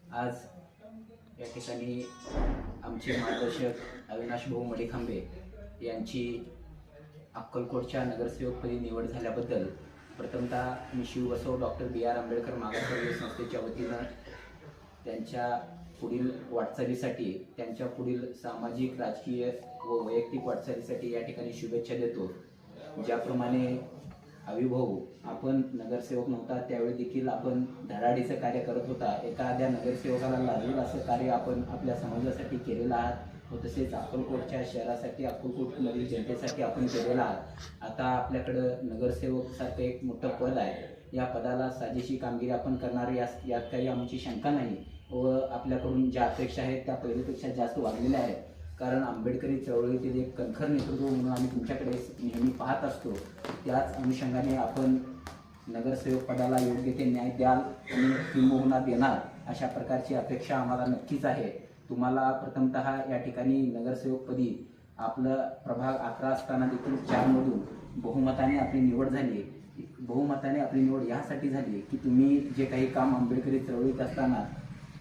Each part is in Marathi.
आज या ठिकाणी आमचे मार्गदर्शक अविनाश भाऊ मडीखांबे यांची अक्कलकोटच्या नगरसेवकपदी निवड झाल्याबद्दल प्रथमतः मी शिवबसव डॉक्टर बी आर आंबेडकर मागासवर्गीय संस्थेच्या वतीनं त्यांच्या पुढील वाटचालीसाठी, त्यांच्या पुढील सामाजिक, राजकीय व वैयक्तिक वाटचालीसाठी या ठिकाणी शुभेच्छा देतो। ज्याप्रमाणे अविभाऊ आपण नगरसेवक नव्हता त्यावेळी देखील आपण धडाडीचं कार्य करत होता, एखाद्या नगरसेवकाला लाजेल असं कार्य आपण आपल्या समाजासाठी केलेलं आहात व तसेच अक्कलकोटच्या शहरासाठी, अक्कलकोटमधील जनतेसाठी आपण केलेलं आहात। आता आपल्याकडं नगरसेवक सारखं एक मोठं पद आहे, या पदाला साजेशी कामगिरी आपण करणार यात काही आमची शंका नाही व आपल्याकडून ज्या अपेक्षा आहेत त्या पहिल्यापेक्षा जास्त वाढलेल्या आहेत। कारण आंबेडकरी चळवळीतील एक कणखर नेतृत्व म्हणून आम्ही तुमच्याकडे नेहमी पाहत असतो। त्याच अनुषंगाने आपण नगरसेवक पदाला योग्य ते न्याय द्याल आणि किंबहुना देणार अशा प्रकारची अपेक्षा आम्हाला नक्कीच आहे। तुम्हाला प्रथमतः या ठिकाणी नगरसेवकपदी आपलं प्रभाग 11 असताना देखील 4 मधून बहुमताने आपली निवड झाली। बहुमताने आपली निवड यासाठी झाली की तुम्ही जे काही काम आंबेडकरी चळवळीत असताना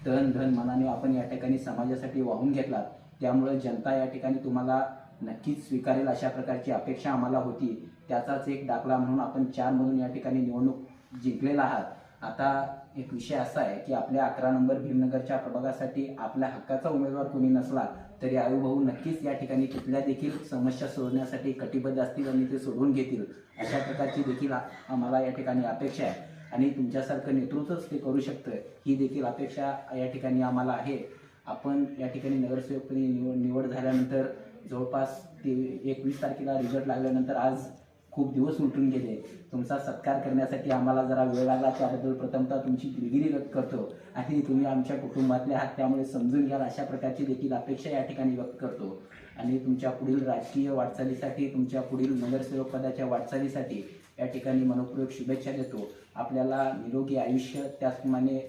तन धन मनाने आपण या ठिकाणी समाजासाठी वाहून घेतलात, त्यामुळे जनता या ठिकाणी तुम्हाला नक्कीच स्वीकारेल अशा प्रकारची अपेक्षा आम्हाला होती। त्याचाच एक दाखला म्हणून आपण 4 मधून या ठिकाणी निवडणूक जिंकलेला आहात। आता एक विषय असा आहे की आपल्या 11 नंबर भीमनगरच्या प्रभागासाठी आपल्या हक्काचा उमेदवार कोणी नसला तरी अविभाऊ नक्कीच या ठिकाणी कुठल्या देखील समस्या सोडवण्यासाठी कटिबद्ध असतील आणि ते सोडवून घेतील अशा प्रकारची देखील आम्हाला या ठिकाणी अपेक्षा आहे आणि तुमच्यासारखं नेतृत्वच ते करू शकतं ही देखील अपेक्षा या ठिकाणी आम्हाला आहे। आपण या ठिकाणी नगरसेवकपदी निवड झाल्यानंतर जवळपास 21 तारखेला रिझल्ट लागल्यानंतर आज खूप दिवस उलटून गेले। तुमचा सत्कार करण्यासाठी आम्हाला जरा वेळ लागला, त्याबद्दल प्रथमतः तुमची दिलगिरी व्यक्त करतो आणि तुम्ही आमच्या कुटुंबातले आहात त्यामुळे समजून घ्याल अशा प्रकारची देखील अपेक्षा या ठिकाणी व्यक्त करतो आणि तुमच्या पुढील राजकीय वाटचालीसाठी, तुमच्या पुढील नगरसेवक पदाच्या वाटचालीसाठी या ठिकाणी मनपूर्वक शुभेच्छा देतो। आपल्याला निरोगी आयुष्य, त्याचप्रमाणे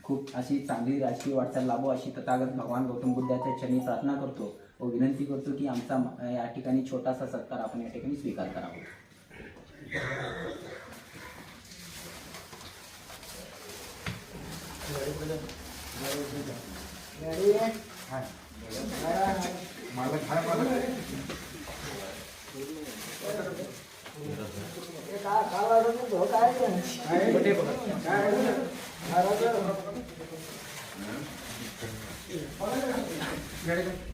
खूप अशी चांगली राजकीय वाटचाल लाभो अशी तथागत भगवान गौतम बुद्धाच्या चरणी प्रार्थना करतो व विनंती करतो की आमचा या ठिकाणी छोटासा सत्कार आपण या ठिकाणी स्वीकार करावा। काय